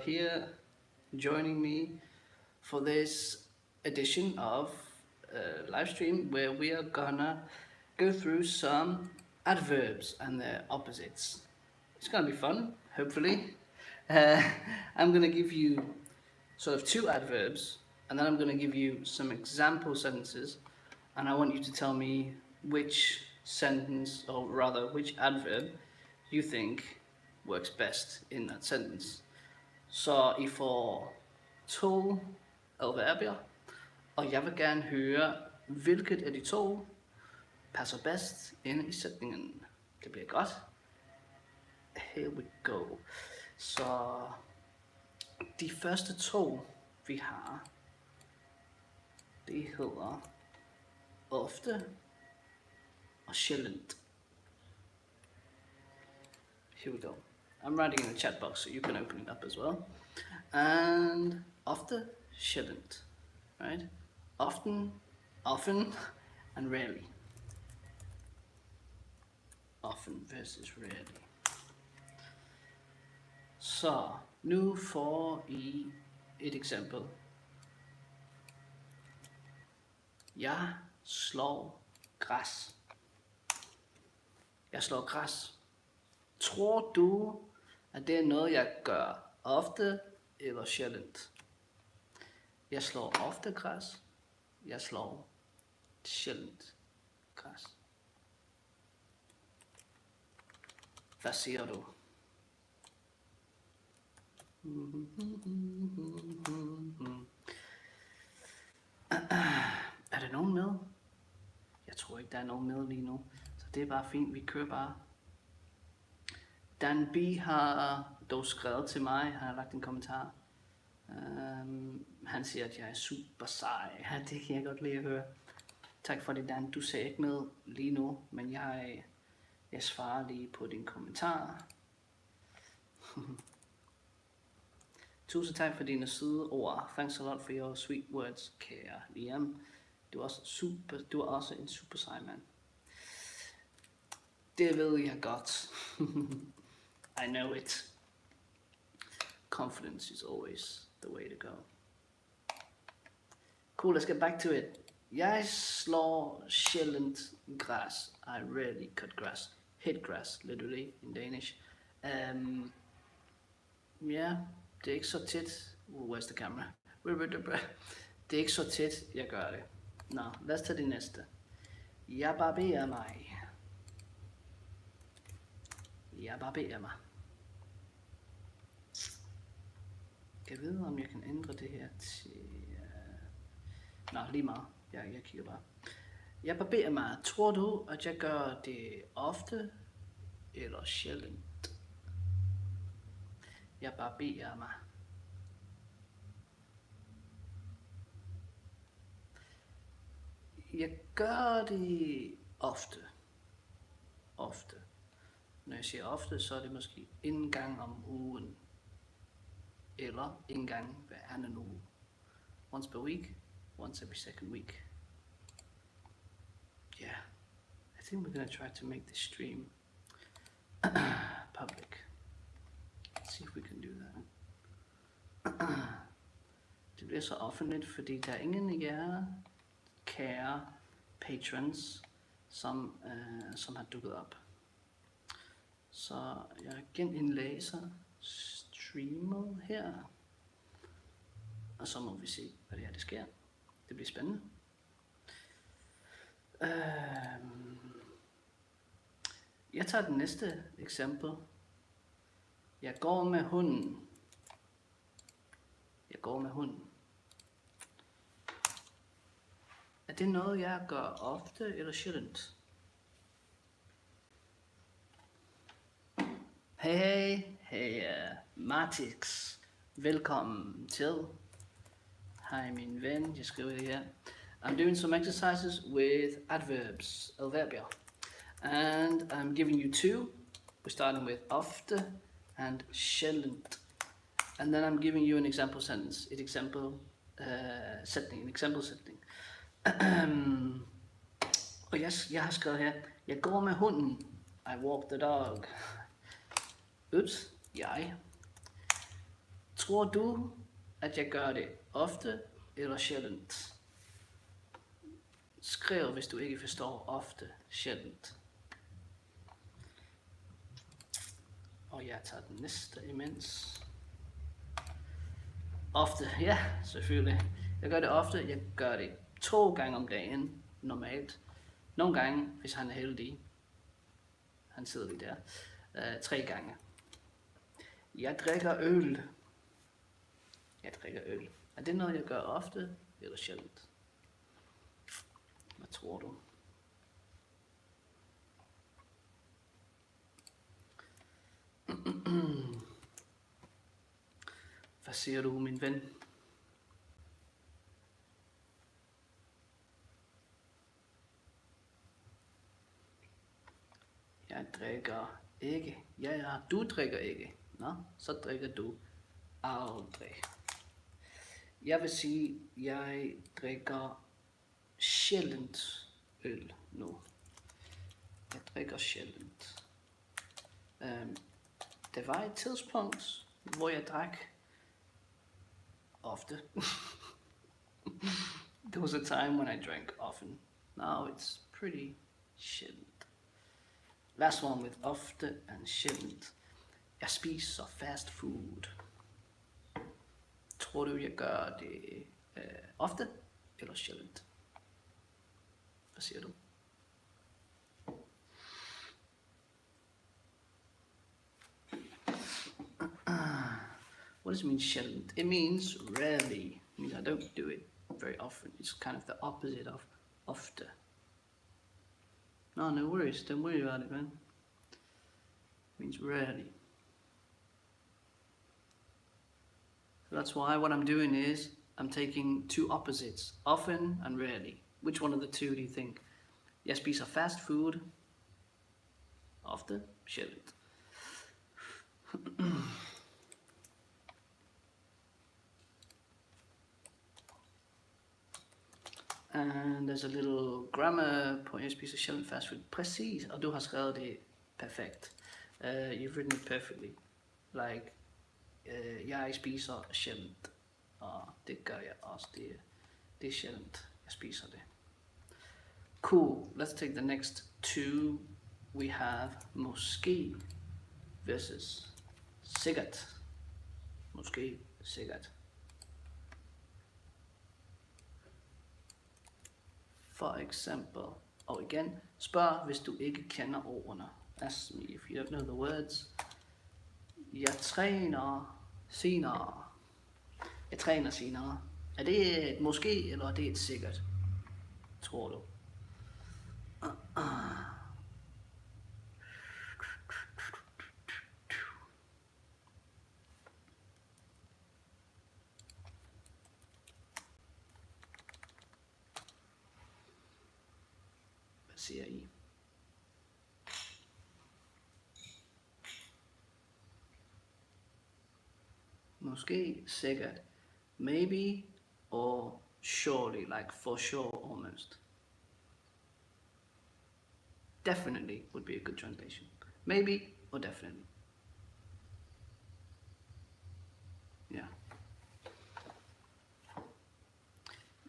here joining me for this edition of live stream where we are gonna go through some adverbs and their opposites. It's gonna be fun, hopefully. I'm gonna give you sort of two adverbs, and then I'm gonna give you some example sentences, and I want you to tell me which sentence, or rather which adverb, you think works best in that sentence. Så I får to adverbier, og jeg vil gerne høre, hvilket af de to passer bedst ind i sætningen. Det bliver godt. Here we go. Så de første to, vi har, det hedder ofte og sjældent. Here we go. I'm writing in the chat box so you can open it up as well. And ofte, sjældent, right? Often, and rarely. Often versus rarely. Så nu får I et eksempel. Jeg slår græs. Jeg slår græs. Tror du, at det er noget, jeg gør ofte eller sjældent? Jeg slår ofte græs. Jeg slår sjældent græs. Hvad siger du? Er der nogen med? Jeg tror ikke, der er nogen med lige nu. Så det er bare fint, vi kører bare. Dan B har dog skrevet til mig, han har lagt en kommentar. Han siger, at jeg er super sej. Ja, det kan jeg godt lide at høre. Tak for det, Dan. Du ser ikke med lige nu, men jeg svarer lige på din kommentar. Tusind tak for dine søde ord. Thanks a lot for your sweet words, kære Liam. Du er også en super sej mand. Det ved jeg godt. I know it. Confidence is always the way to go. Cool, let's get back to it. Jeg slår sjældent græs. I rarely cut grass. Hit grass, literally, in Danish. Yeah, det er ikke så tit. Where's the camera? Det er ikke så tit, jeg gør det. Nå, lad os tage det næste. Jeg barberer mig. Jeg barberer mig. Jeg ved, om jeg kan ændre det her til... Nå, lige meget. Jeg kigger bare. Jeg barberer mig. Tror du, at jeg gør det ofte eller sjældent? Jeg barberer mig. Jeg gør det ofte. Ofte. Når jeg siger ofte, så er det måske en gang om ugen. Eller en gang hver anden uge. Once per week, once every second week. Yeah, I think we're gonna try to make this stream public. Let's see if we can do that. Det bliver så offentligt, fordi der er ingen af jer kære patrons, som har dukket op. Så jeg genindlæser streamet her, og så må vi se, hvad det er, der sker. Det bliver spændende. Jeg tager det næste eksempel. Jeg går med hunden. Jeg går med hunden. Er det noget, jeg gør ofte eller sjældent? Hey, Martix. Velkommen til. Hej min ven, jeg skriver det her. I'm doing some exercises with adverbs, adverbier. And I'm giving you two. We're starting with ofte and sjældent. And then I'm giving you an example sentence, an example sætning. Og jeg har skrevet her, jeg går med hunden. I walk the dog. Ups, jeg. Tror du, at jeg gør det ofte eller sjældent? Skriv, hvis du ikke forstår ofte, sjældent. Og jeg tager den næste imens. Ofte, ja, selvfølgelig. Jeg gør det ofte, jeg gør det 2 gange om dagen, normalt. Nogle gange, hvis han er heldig. Han sidder lige der. 3 gange. Jeg drikker øl. Jeg drikker øl. Er det noget, jeg gør ofte eller sjældent? Hvad tror du? Hvad siger du, min ven? Jeg drikker ikke. Ja, du drikker ikke. Nå, så drikker du aldrig. Jeg vil sige, jeg drikker sjældent øl nu. Jeg drikker sjældent. Der var et tidspunkt, hvor jeg drak ofte. There was a time when I drank often. Now it's pretty sjældent. Last one with ofte and sjældent. Jeg spiser fast food. Tror du, jeg gør det ofte eller sjældent? Hvad siger du? What does it mean sjældent? It means rarely. It means I don't do it very often. It's kind of the opposite of ofte. No worries. Don't worry about it, man. It means rarely. So that's why what I'm doing is I'm taking 2 opposites, often and rarely. Which one of the 2 do you think? Jeg spiser fast food. Ofte, sjældent. And there's a little grammar point. Jeg spiser sjældent fast food. Præcis, og du har skrevet det perfekt. You've written it perfectly. Like, jeg spiser sjældent. Og det gør jeg også. Det er sjældent, jeg spiser det. Cool. Let's take the next 2. We have måske versus sikkert. Måske sikkert. For eksempel, og igen, spørg hvis du ikke kender ordene. Ask me if you don't know the words. Jeg træner senere. Jeg træner senere. Er det et måske, eller er det et sikkert? Tror du? Hvad siger I? Måske, sikkert, maybe, or surely, like for sure almost. Definitely would be a good translation. Maybe or definitely. Yeah.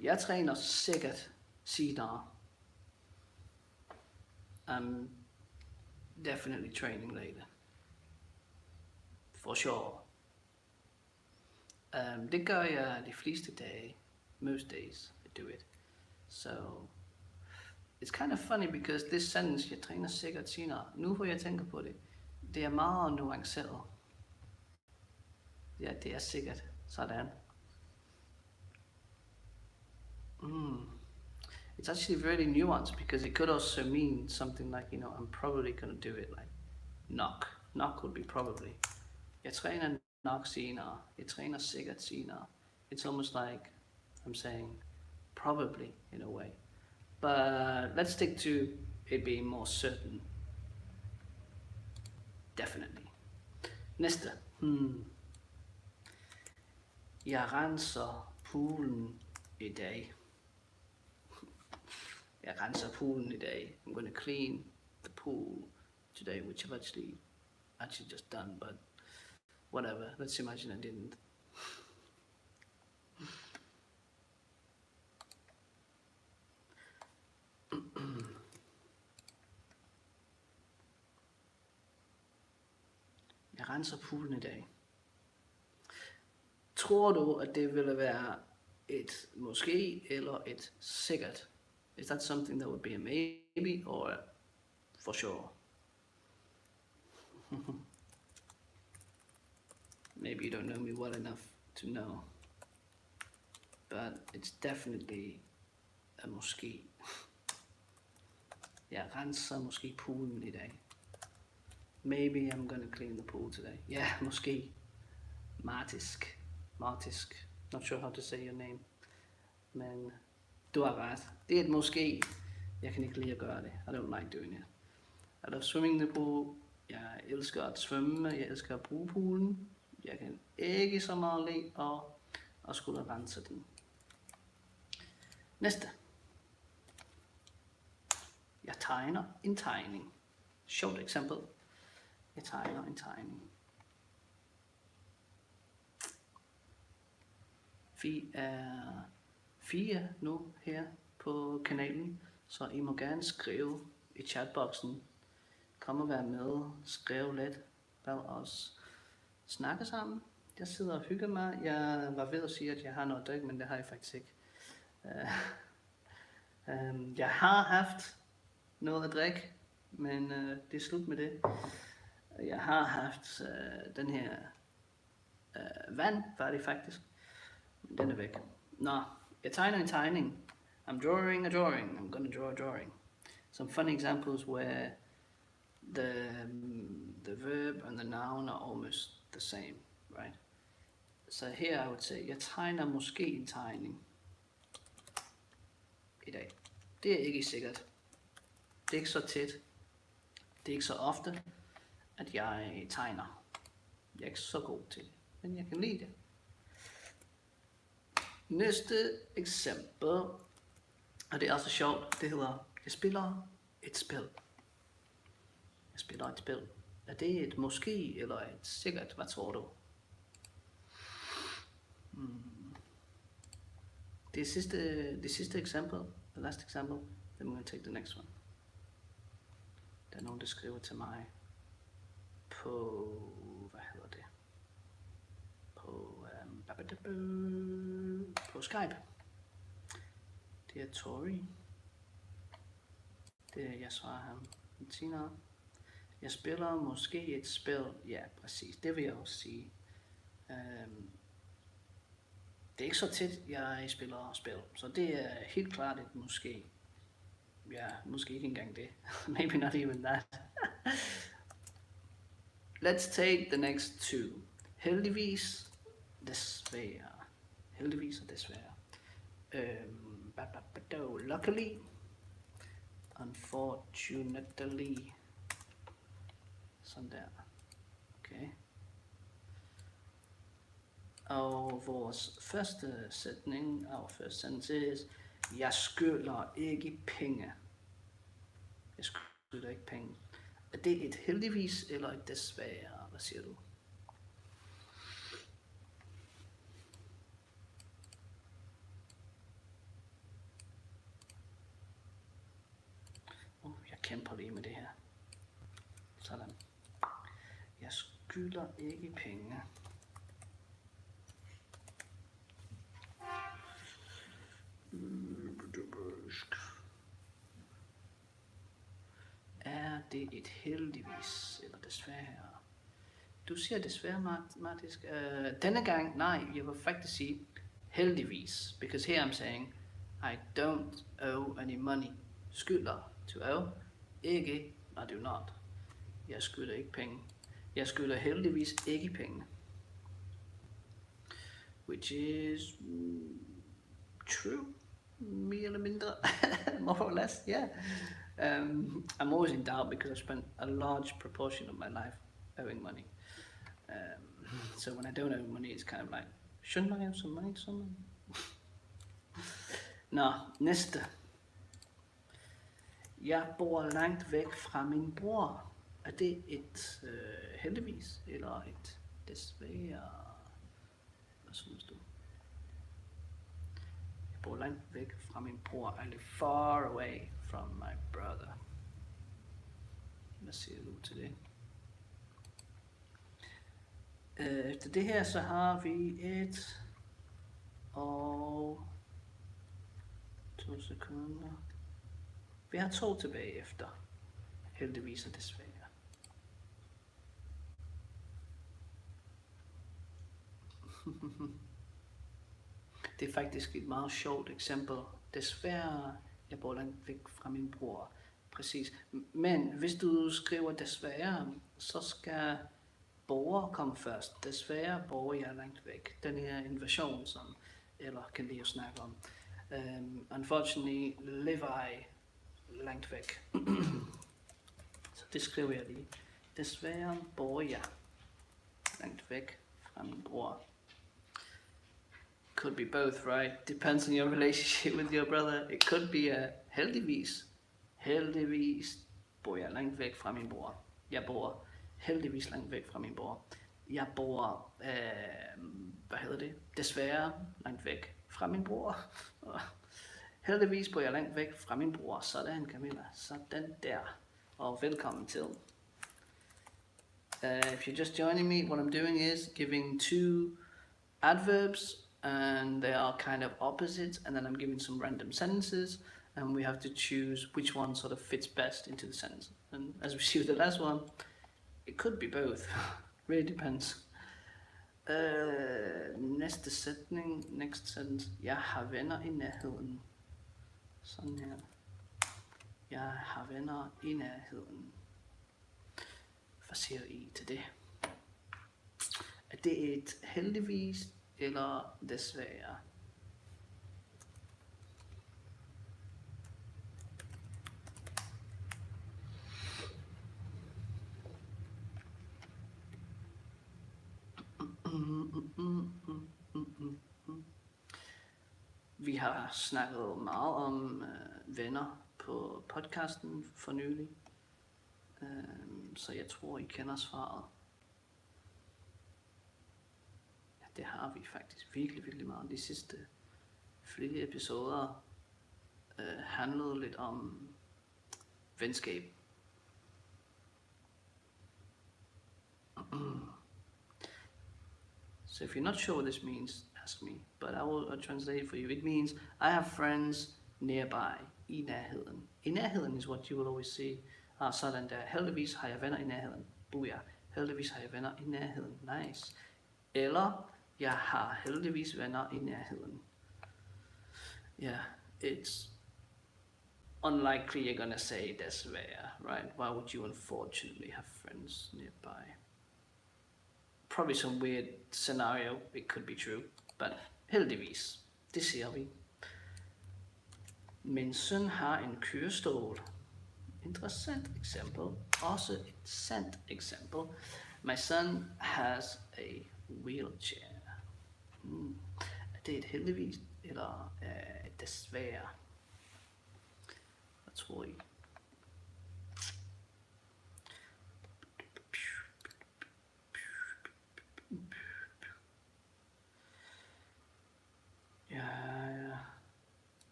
Jeg træner sikkert senere. I'm definitely training later. For sure. Det gør jeg de fleste dage. Most days I do it. So it's kind of funny because this sentence, jeg træner sikkert senere, nu hvor jeg tænker på det, det er meget nuanceret. Ja, det er sikkert sådan. It's actually very nuanced because it could also mean something like, you know, I'm probably going to do it, like knock. Knock would be probably. Jeg træner nok senere. Jeg træner sikkert senere. It's almost like I'm saying probably in a way. But let's stick to it being more certain. Definitely. Næste. Jeg renser poolen i dag. Jeg renser poolen i dag. I'm going to clean the pool today, which I've actually just done, but whatever. Let's imagine I didn't. renser poolen i dag. Tror du, at det ville være et måske eller et sikkert? Is that something that would be a maybe or a for sure? Maybe you don't know me well enough to know, but it's definitely a måske. Jeg renser måske poolen i dag. Maybe I'm gonna clean the pool today. Yeah, måske. Martisk. Not sure how to say your name. Men du har ret. Det er et måske. Jeg kan ikke lide at gøre det. I don't like doing it. I love swimming in the pool. Jeg elsker at svømme. Jeg elsker at bruge poolen. Jeg kan ikke så meget lide at skulle rense den. Næste. Jeg tegner en tegning. Sjovt eksempel. Jeg tegner en tegning. Vi er 4 nu her på kanalen, så I må gerne skrive i chatboxen. Kom og vær med, skriv lidt, lad os snakke sammen. Jeg sidder og hygger mig. Jeg var ved at sige, at jeg har noget at drikke, men det har jeg faktisk ikke. Jeg har haft noget at drikke, men det er slut med det. Jeg har haft den her vand, var det faktisk. Den er væk. Nå, jeg tegner en tegning. I'm drawing a drawing. I'm gonna draw a drawing. Some fun examples where the verb and the noun are almost the same, right? So here I would say, jeg tegner måske en tegning i dag. Det er ikke sikkert. Det er ikke så tæt. Det er ikke så ofte, at jeg tegner. Jeg er ikke så god til det, men jeg kan lide det. Næste eksempel, og det er også sjovt, det hedder, jeg spiller et spil. Jeg spiller et spil. Er det et måske eller et sikkert? Hvad tror du? Det sidste eksempel, the last example, then we're going to take the next one. Der er nogen, der skriver til mig på, hvad hedder det? På Skype. Det er Tori. Jeg svarer ham senere. Jeg spiller måske et spil. Ja, præcis. Det vil jeg også sige. Det er ikke så tit, jeg spiller spil. Så det er helt klart et måske. Ja, måske ikke engang det. Maybe not even that. Let's take the next two. Heldigvis, desværre. Heldigvis og desværre. Luckily, unfortunately. Sådan der. Okay. Og vores første sætning, our first sentence is, jeg skylder ikke penge. Jeg skylder ikke penge. Er det et heldigvis eller et desværre? Hvad siger du? Jeg kæmper lige med det her. Sådan. Jeg skylder ikke penge. Er det et heldigvis eller desværre? Du siger desværre, Martisk. Denne gang, nej, jeg vil faktisk sige heldigvis. Because here I'm saying, I don't owe any money. Skylder, to owe. Ikke, I do not. Jeg skylder ikke penge. Jeg skylder heldigvis ikke penge. Which is true. Mere eller mindre. More or less, yeah. I'm always in doubt because I've spent a large proportion of my life owing money. So when I don't owe money, it's kind of like, shouldn't I owe some money to someone? Nå, næste. Jeg bor langt væk fra min bror. Er det et heldigvis eller et desværre? Hvad synes du? Jeg bor langt væk fra min bror. I live far away from my brother. Hvad siger du til det? Efter det her, så har vi et og 2 sekunder. Vi har 2 tilbage efter. Heldigvis og desværre. Det er faktisk et meget sjovt eksempel. Desværre, jeg bor langt væk fra min bror. Præcis. Men hvis du skriver desværre, så skal borger komme først. Desværre bor jeg langt væk. Den her invasion, som eller kan lige snakke om. Unfortunately live I langt væk. Så det skriver jeg lige. Desværre bor jeg langt væk fra min bror. Could be both, right? Depends on your relationship with your brother. It could be a heldigvis. Heldigvis bor jeg langt væk fra min bror. Jeg bor heldigvis langt væk fra min bror. Jeg bor, desværre langt væk fra min bror. Heldigvis bor jeg langt væk fra min bror. Sådan, Camilla. Sådan der. Og velkommen til. If you're just joining me, what I'm doing is giving 2 adverbs, and they are kind of opposites, and then I'm giving some random sentences, and we have to choose which one sort of fits best into the sentence. And as we see with the last one, it could be both. Really depends. Næste sætning, next sentence. Jeg har venner i nærheden. Sådan her. Jeg har venner i nærheden. Hvad siger I til det? Er det et heldigvis eller desværre? Vi har snakket meget om venner på podcasten for nylig, så jeg tror I kender svaret. Ja, det har vi faktisk virkelig meget. De sidste flere episoder handlede lidt om venskab. So if you're not sure what this means, ask me, but I'll translate it for you. It means I have friends nearby, i nærheden. I nærheden is what you will always see. Sådan der, heldigvis har jeg venner i nærheden. Booyah, heldigvis har jeg venner i nærheden. Nice. Eller, jeg har heldigvis venner i nærheden. Yeah, it's unlikely you're gonna say desværre, right? Why would you unfortunately have friends nearby? Probably some weird scenario, it could be true, but heldigvis, det ser vi. Min søn har en kørestol. Interessant eksempel. Også et sandt eksempel. My son has a wheelchair. Er det et heldigvis eller desværre? Hvad tror I? Ja.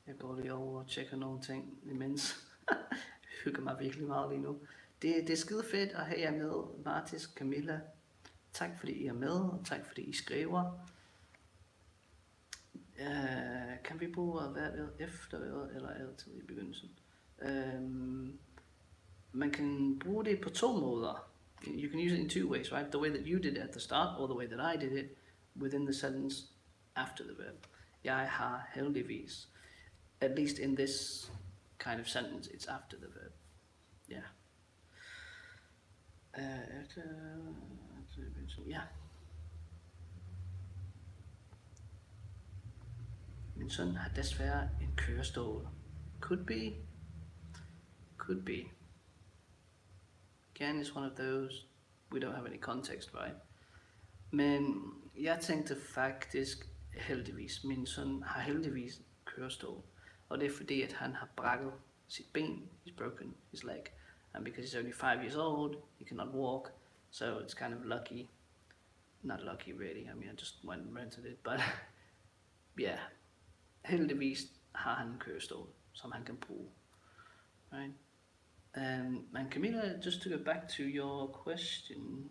Jeg går lige over og tjekker nogle ting imens. Hygger mig virkelig meget lige nu. Det er skide fedt at have jer med, Martis, Camilla. Tak fordi I er med, og tak fordi I skriver. Kan vi bruge hvert efter eller altid i begyndelsen? Man kan bruge det på 2 måder. You can use it in 2 ways, right? The way that you did it at the start, or the way that I did it within the sentence after the verb. Jeg har heldigvis. At least in this kind of sentence, it's after the verb. Yeah. Yeah. Min søn har desværre en kørestol. Could be. Could be. Again, it's one of those, we don't have any context, right? Men jeg tænkte faktisk heldigvis. Min søn har heldigvis en kørestol. Og det er fordi, at han har brækket sit ben. He's broken his leg. And because he's only 5 years old, he cannot walk. So it's kind of lucky. Not lucky really, I mean I just went and rented it. But yeah, heldigvis har han en kørestol, som han kan bruge. Right? And Camilla, just to go back to your question,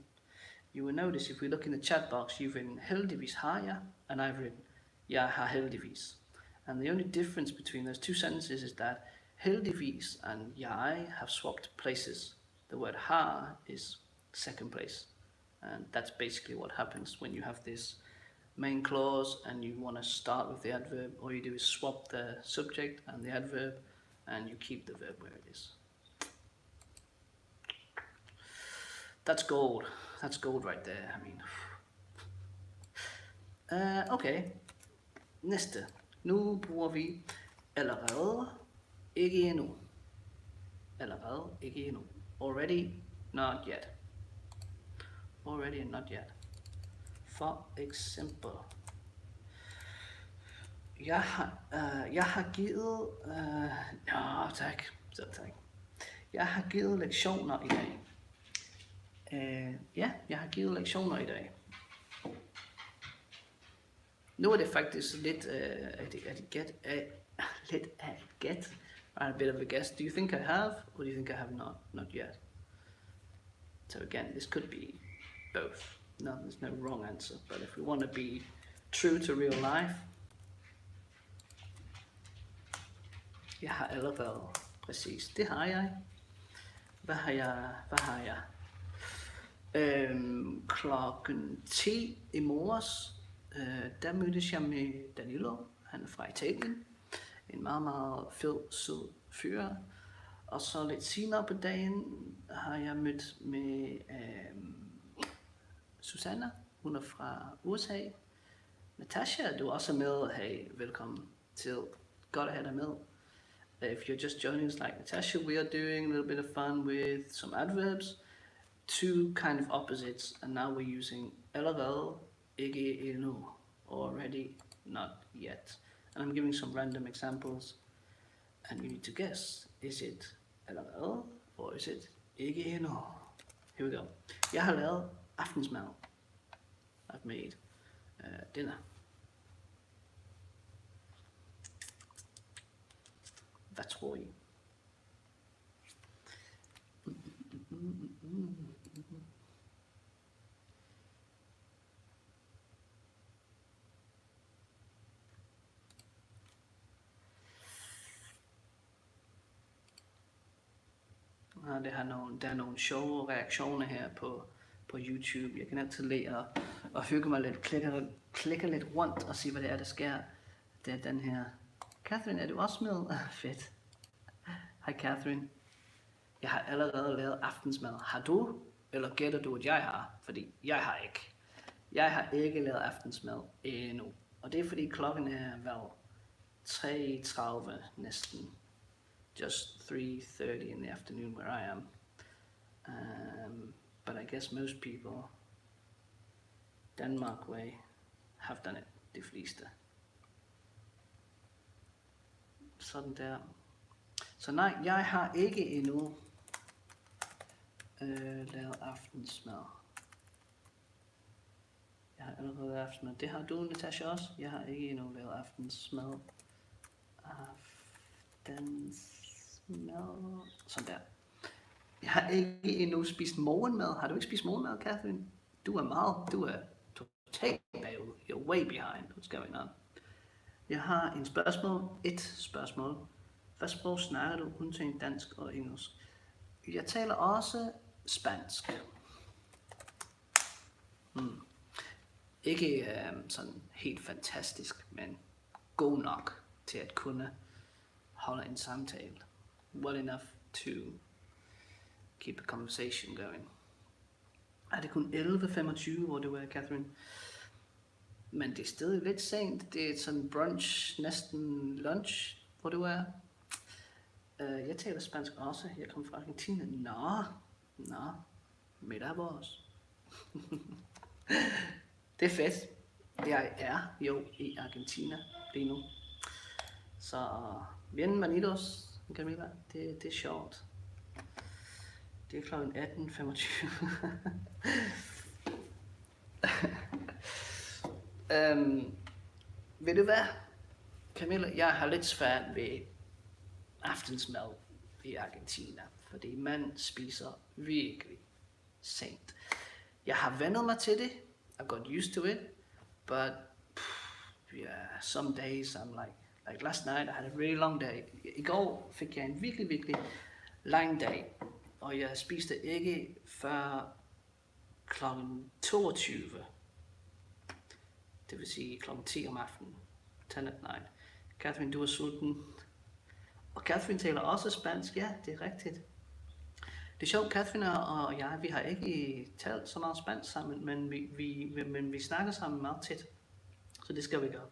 You will notice if we look in the chat box, you've written heldigvis har jeg, and I've written jeg har heldigvis. And the only difference between those two sentences is that heldigvis and jeg have swapped places. The word har is second place. And that's basically what happens when you have this main clause and you want to start with the adverb. All you do is swap the subject and the adverb, and you keep the verb where it is. That's gold. That's gold right there. I mean, okay. Næste. Nu bruger vi allerede, ikke endnu. Allerede, ikke endnu. Already, not yet. Already and not yet. For eksempel, jeg har givet, tak, så tak. Jeg har givet lektioner i dag. Ja, jeg har givet lektioner i dag. Nu er det faktisk lidt lidt af et gæt. A bit of a guess. Do you think I have, or do you think I have not? Not yet. So again, this could be both. No, there's no wrong answer. But if we want to be true to real life, jeg har allerede. Præcis, det har jeg. Hvad har jeg? Klokken 10 i morges, der mødtes jeg med Danilo. Han er fra Italien. En meget, meget fed, sød fyr. Og så lidt senere på dagen har jeg mødt med Susanna. Hun er fra USA. Natasha, du er også med. Hey, velkommen til. Godt at have dig med. If you're just joining us like Natasha, we are doing a little bit of fun with some adverbs. Two kind of opposites, and now we're using allerede, ikke endnu, already, not yet. And I'm giving some random examples, and you need to guess, is it allerede, or is it ikke endnu? Here we go. Jeg har lavet aftensmad. I've made dinner. Hvad tror I? Der er nogle sjove reaktioner her på YouTube. Jeg kan altid lide og hygge mig lidt, klikke lidt rundt og se, hvad det er, der sker. Det er den her. Catherine, er du også med? Fedt. Hej Catherine. Jeg har allerede lavet aftensmad. Har du? Eller gætter du, at jeg har? Fordi jeg har ikke. Jeg har ikke lavet aftensmad endnu. Og det er fordi klokken er vel 3:30 næsten. Just 3:30 in the afternoon where I am. But I guess most people, Denmark way, have done it, de fleste. Sådan der. Så nej, jeg har ikke endnu lavet aftensmad. Jeg har allerede lavet aftensmad. Det har du, Natasha, også. Jeg har ikke endnu lavet aftensmad. Aftensmad. Sådan der. Jeg har ikke endnu spist morgenmad. Har du ikke spist morgenmad, Catherine? Du er totalt bagud. You're way behind. What's going on? Jeg har et spørgsmål. Hvad sprog snakker du, undtagen dansk og engelsk? Jeg taler også spansk. Ikke sådan helt fantastisk, men god nok til at kunne holde en samtale. Well enough to keep a conversation going. Er det kun 11:25, hvor du er, Catherine? Men det er stadig lidt sent. Det er sådan brunch, næsten lunch, hvor du er. Jeg taler spansk også. Jeg kommer fra Argentina. Nå. Middag vores. Det er fedt. Jeg er jo i Argentina lige nu. Så bienvenidos, Camilla. Det er sjovt. Det er klokken 18:25. Ved du hvad, Camilla? Jeg har lidt svært ved aftensmad i Argentina, fordi man spiser virkelig sent. Jeg har vendt mig til det. I got used to it. But yeah, some days I'm like last night I had a really long day. I går fik jeg en virkelig lang dag. Og jeg spiste ikke før klokken 22. Det vil sige klokken 10 om aftenen. 10 at night. Catherine, du er sulten. Og Catherine taler også spansk. Ja, det er rigtigt. Det er sjovt, Catherine og jeg, vi har ikke talt så meget spansk sammen, men vi snakker sammen meget tæt. Så det skal vi gøre.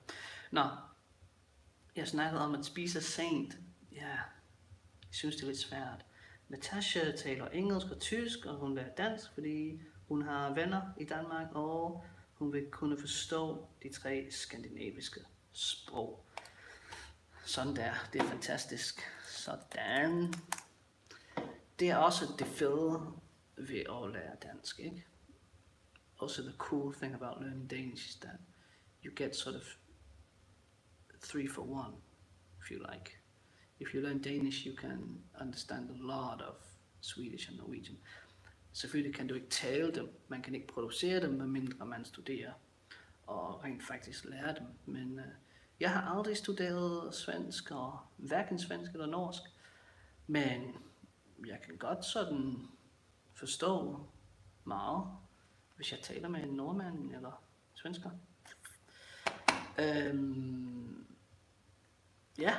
Nå, jeg snakkede om at spise sent. Ja, jeg synes det er lidt svært. Natasha taler engelsk og tysk, og hun lærer dansk, fordi hun har venner i Danmark, og hun vil kunne forstå de 3 skandinaviske sprog. Sådan der, det er fantastisk. Sådan. Det er også det fede ved at lære dansk, ikke? Also the cool thing about learning Danish is that you get sort of 3 for 1, if you like. If you learn Danish, you can understand a lot of Swedish and Norwegian. Selvfølgelig kan du ikke tale dem, man kan ikke producere dem, medmindre man studerer og rent faktisk lære dem. Men jeg har aldrig studeret svensk, og hverken svensk eller norsk, men jeg kan godt sådan forstå meget, hvis jeg taler med en nordmand eller svensker. Ja,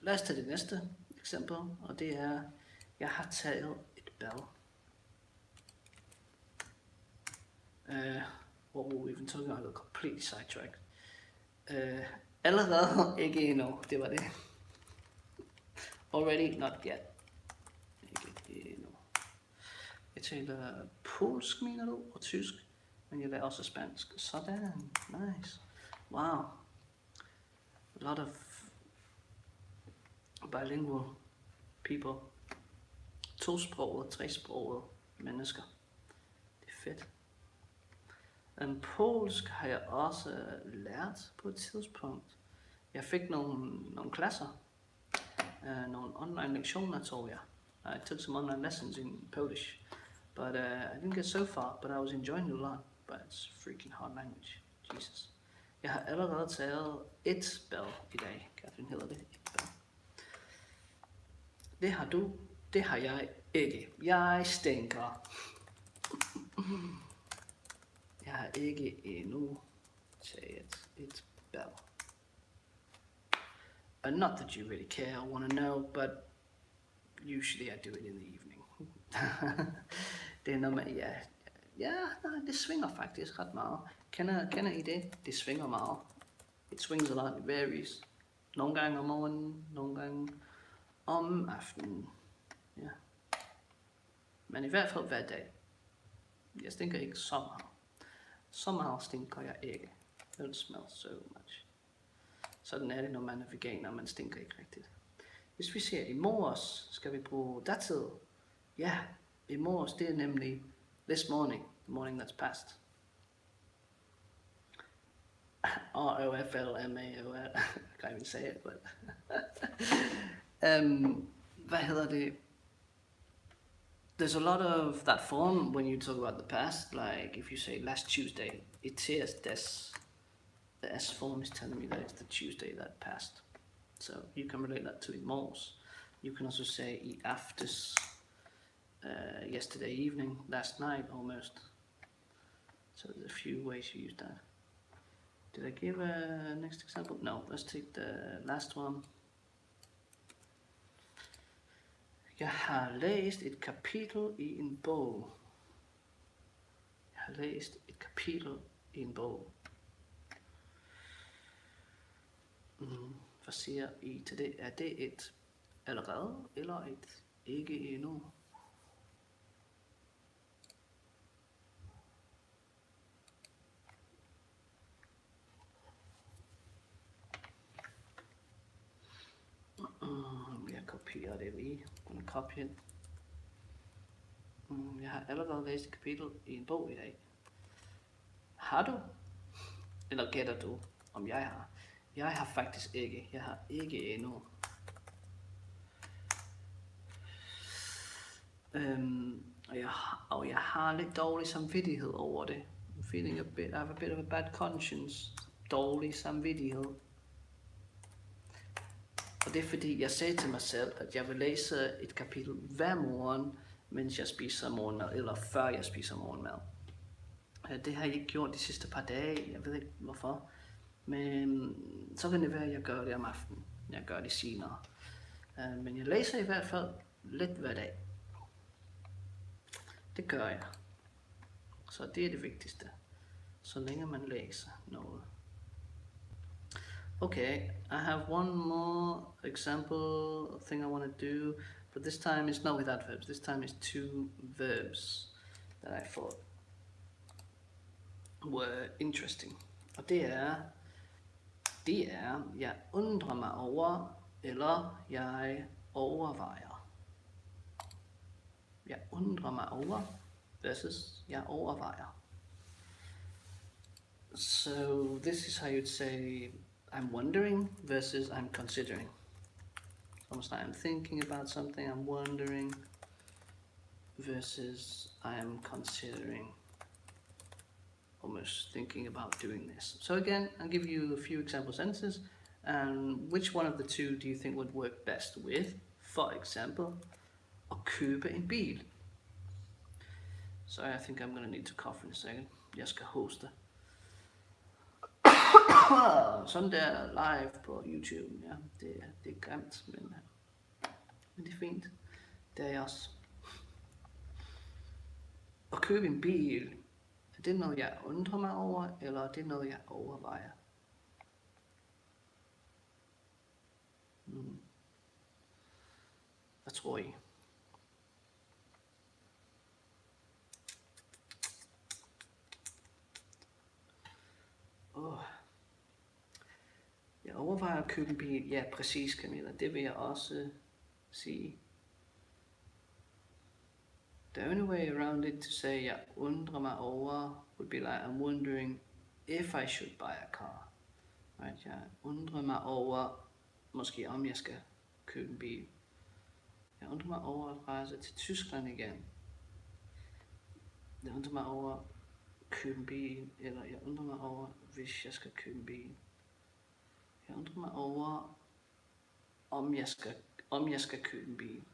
lad os tage det næste eksempel, og det er, jeg har taget et bad. What were we even talking about? I got completely sidetracked. Allerede ikke endnu, det var det. Already, not yet. Ikke endnu. Jeg taler polsk, mener du, og tysk, men jeg lærer også spansk. Sådan, nice. Wow. A lot of bilingual people. 2-sprogede, 3-sprogede mennesker. Det er fedt. Polsk har jeg også lært på et tidspunkt. Jeg fik nogle klasser, nogle online lektioner, tror jeg. I took some online lessons in Polish, but I didn't get so far, but I was enjoying it a lot. But it's a freaking hard language. Jesus. Jeg har allerede taget et bad i dag. Catherine hedder det. Et bad. Det har du. Det har jeg ikke. Jeg stinker. Jeg har ikke endnu taget et bad. Not that you really care or want to know, but usually I do it in the evening. Det er når man, det svinger faktisk ret meget. Kender I det? Det svinger meget. It swings a lot, it varies. Nogle gange om morgenen, nogle gange om aftenen. Ja. Men i hvert fald hver dag. Jeg stinker ikke så meget. Så meget stinker jeg ikke. It don't smell so much. Sådan er det, når man er veganer, man stinker ikke rigtigt. Hvis vi ser i morges, skal vi bruge datid. Ja, i morges, det er nemlig this morning, the morning that's past. R-O-F-L-M-A-O-L. I can't even say it, but... hvad hedder det? There's a lot of that form when you talk about the past, like if you say last Tuesday, it is this. The S form is telling me that it's the Tuesday that passed. So you can relate that to i morges. You can also say i aftes, yesterday evening, last night almost. So there's a few ways you use that. Did I give a next example? No, let's take the last one. Jeg har læst et kapitel i en bog. Jeg har læst et kapitel i en bog. Hvad siger I til det? Er det et allerede eller et ikke endnu? Jeg kopierer det lige. Jeg copy it. Jeg har allerede læst et kapitel i en bog i dag. Har du? Eller gætter du, om jeg har? Jeg har faktisk ikke. Jeg har ikke endnu. Og jeg har lidt dårlig samvittighed over det. I'm feeling I have a bit of a bad conscience. Dårlig samvittighed. Og det er fordi, jeg sagde til mig selv, at jeg vil læse et kapitel hver morgen, mens jeg spiser morgenmad, eller før jeg spiser morgenmad. Det har jeg ikke gjort de sidste par dage, jeg ved ikke hvorfor. Men så kan det være, at jeg gør det om aftenen. Jeg gør det senere. Men jeg læser i hvert fald lidt hver dag. Det gør jeg. Så det er det vigtigste. Så længe man læser noget. Okay, I have one more example thing I want to do, but this time it's not with adverbs. This time it's two verbs that I thought were interesting. Og det er, jeg undrer mig over, eller jeg overvejer. Jeg undrer mig over versus jeg overvejer. So this is how you'd say I'm wondering versus I'm considering. Almost like I'm thinking about something, I'm wondering versus I'm considering. Almost thinking about doing this. So again, I'll give you a few example sentences, and which one of the two do you think would work best with? For example, at købe en bil. Sorry, I think I'm gonna need to cough in a second. Jeg skal hoste. Sådan der live på YouTube, ja, det er grimt, men det er fint. Det er jeg også. At købe en bil, er det noget jeg undrer mig over, eller er det noget jeg overvejer? Hvad tror I? Jeg overvejer at købe en bil. Ja, præcis, Camilla. Det vil jeg også sige. The only way around it to say jeg undrer mig over would be like I'm wondering if I should buy a car. Right? Jeg undrer mig over, måske om jeg skal købe en bil. Jeg undrer mig over at rejse til Tyskland igen. Jeg undrer mig over at købe en bil, eller jeg undrer mig over, hvis jeg skal købe en bil. Jeg undrer mig over, om jeg skal købe en bil.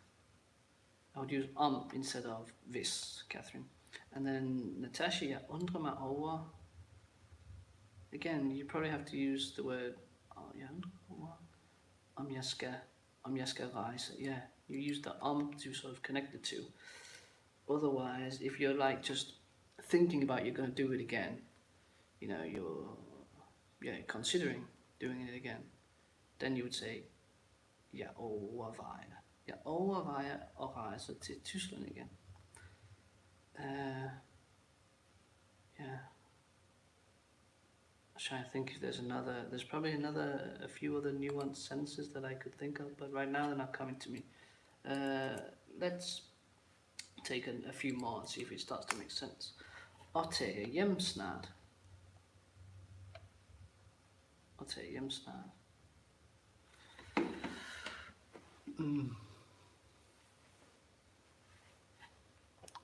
I would use instead of hvis, Catherine. And then Natasha, jeg undrer mig over. Again, you probably have to use the word, jeg undrer mig over, om jeg skal rejse. Yeah, you use the to sort of connect the two. Otherwise, if you're like just thinking about you're going to do it again, you know, you're considering doing it again, then you would say, jeg overvejer. Jeg overvejer at rejse til Tyskland igen. Yeah. I'm trying to think if there's probably a few other nuanced sentences that I could think of, but right now they're not coming to me. Let's take a few more and see if it starts to make sense. At tage hjem snart. At tage hjem snart.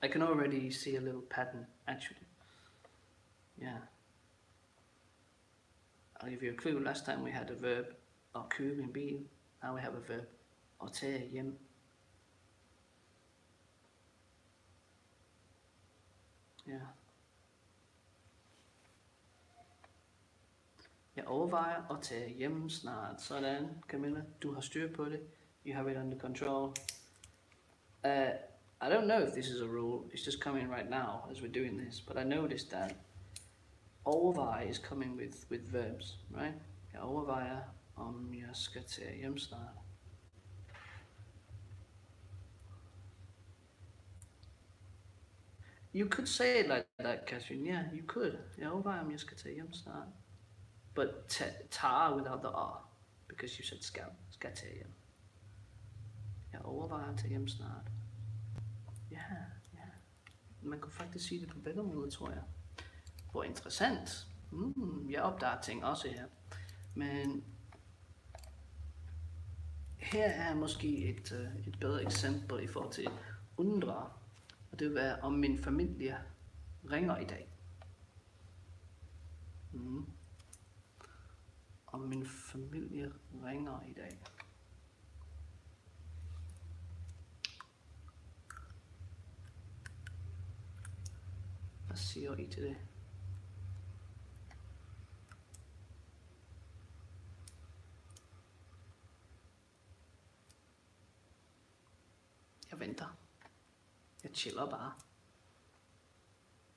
I can already see a little pattern, actually. Yeah. I'll give you a clue. Last time we had a verb, at købe en bil. Now we have a verb, at tage hjem. Yeah. Jeg overvejer at tage hjem snart. Sådan, Camilla, du har styr på det. You have it under control. I don't know if this is a rule, it's just coming right now as we're doing this, but I noticed that overveje is coming with verbs, right? Jeg overvejer, om jeg skal tage hjem snart. You could say it like that, Catherine, yeah, you could. Jeg overvejer, om jeg skal tage hjem snart. But tager without the R, because you said skal tage hjem. Jeg overvejer at tage hjem snart. Ja. Man kunne faktisk sige det på begge måder, tror jeg. Hvor interessant. Jeg opdager ting også her. Men her er måske et bedre eksempel i forhold til undre. Og det vil være, om min familie ringer i dag. Om min familie ringer i dag. Hvad siger I til det? Jeg venter. Jeg chiller bare.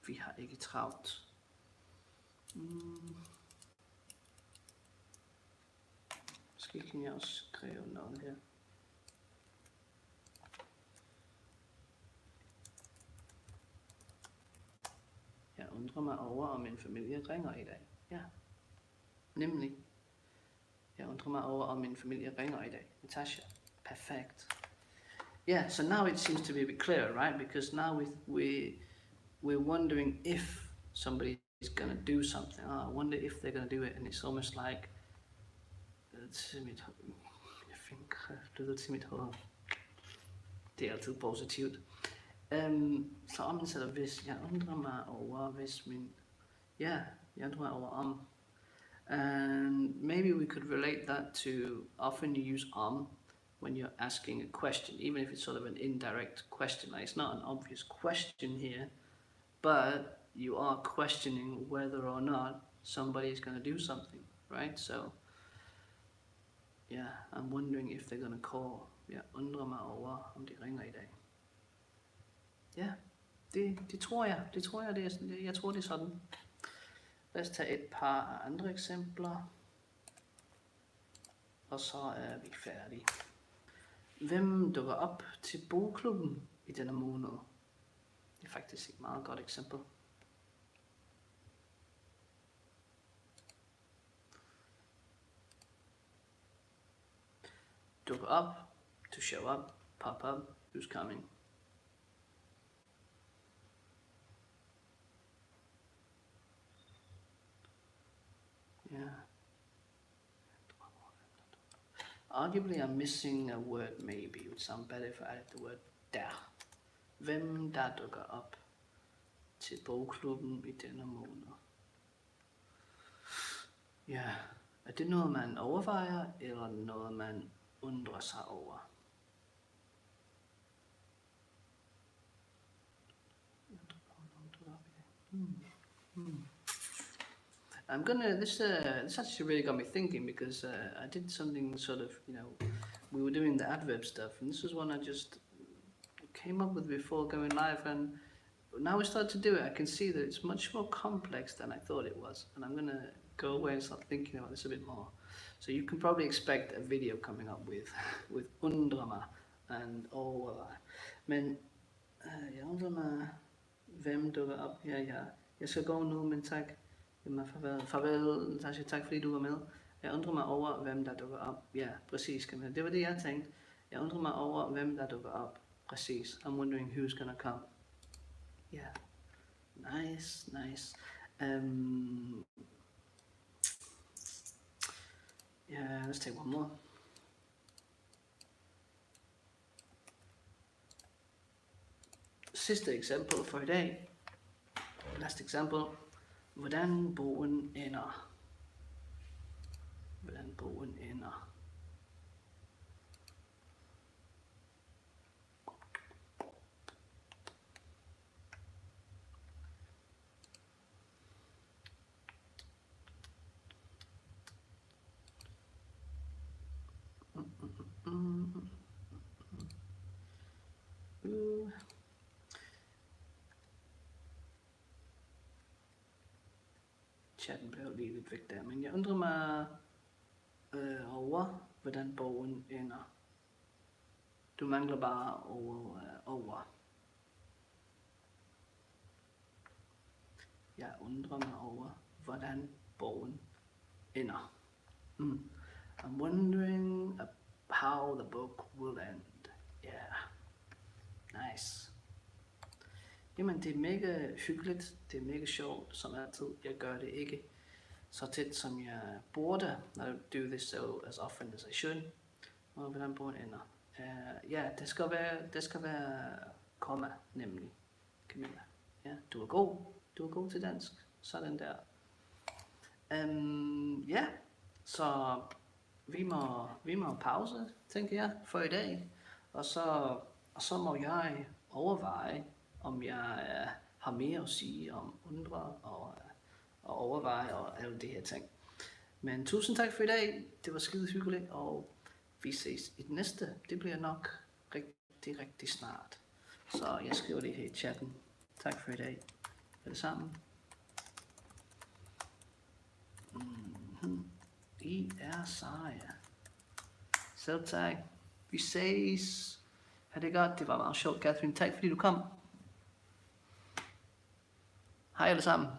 Vi har ikke travlt. Måske kan jeg også skrive noget her. Jeg undrer mig over, om min familie ringer i dag. Ja, nemlig. Jeg undrer mig over, om min familie ringer i dag. Natasha, perfect. Yeah, so now it seems to be a bit clearer, right? Because now we're wondering if somebody is going to do something. I wonder if they're going to do it, and it's almost like det er altid positivt. Så omsætter hvis jeg undrer mig over, hvis min jeg undrer mig over om. And maybe we could relate that to often you use when you're asking a question, even if it's sort of an indirect question. Like it's not an obvious question here, but you are questioning whether or not somebody is going to do something, right? So yeah, I'm wondering if they're going to call. Jeg undrer mig over, om de ringer i dag. Ja, det tror jeg. Jeg tror, det er sådan. Lad os tage et par andre eksempler. Og så er vi færdige. Hvem dukker op til bogklubben i denne måned? Det er faktisk et meget godt eksempel. Dukker op, to show up, pop up, who's coming? Yeah. Arguably I'm missing a word maybe. It would sound better if I added the word der. Hvem der dukker op til bogklubben i denne måned? Ja, er det noget man overvejer, eller noget man undrer sig over? I'm gonna, this actually really got me thinking, because I did something sort of, we were doing the adverb stuff, and this was one I just came up with before going live, and now we start to do it, I can see that it's much more complex than I thought it was, and I'm gonna go away and start thinking about this a bit more. So you can probably expect a video coming up with undrer mig and overveje. Men jeg undrer mig, hvem dukker op? Ja. Jeg skal gå nu, men tak. Jamen, farvel, Natasha, tak fordi du var med. Jeg undrer mig over, hvem der dukker op. Ja, præcis, Camilla. Det var det, jeg tænkte. Jeg undrer mig over, hvem der dukker op. Præcis. I'm wondering who's gonna come. Yeah. Nice. Yeah, let's take one more. Sidste eksempel for i dag. Last example. Hvordan bogen ender. Hvordan bogen ender. Chatten blev lige lidt væk der, men jeg undrer mig over, hvordan bogen ender. Du mangler bare over. Jeg undrer mig over, hvordan bogen ender. I'm wondering how the book will end. Yeah. Nice. Jamen, det er mega hyggeligt, det er mega sjovt, som altid. Jeg gør det ikke så tæt, som jeg burde. I don't do this so as often as I should. Og hvordan bogen ender. Ja, det skal være komma, nemlig. Camilla. Ja, du er god til dansk. Sådan der. Ja, så vi må pause, tænker jeg, for i dag. Og så må jeg overveje, om jeg har mere at sige om undre og overveje og alle de her ting. Men tusind tak for i dag. Det var skide hyggeligt, og vi ses i den næste. Det bliver nok rigtig snart. Så jeg skriver det her i chatten. Tak for i dag. Alle sammen. I er seje. Selv tak. Vi ses. Ha' det godt. Det var meget sjovt, Catherine. Tak fordi du kom. Hej alle sammen.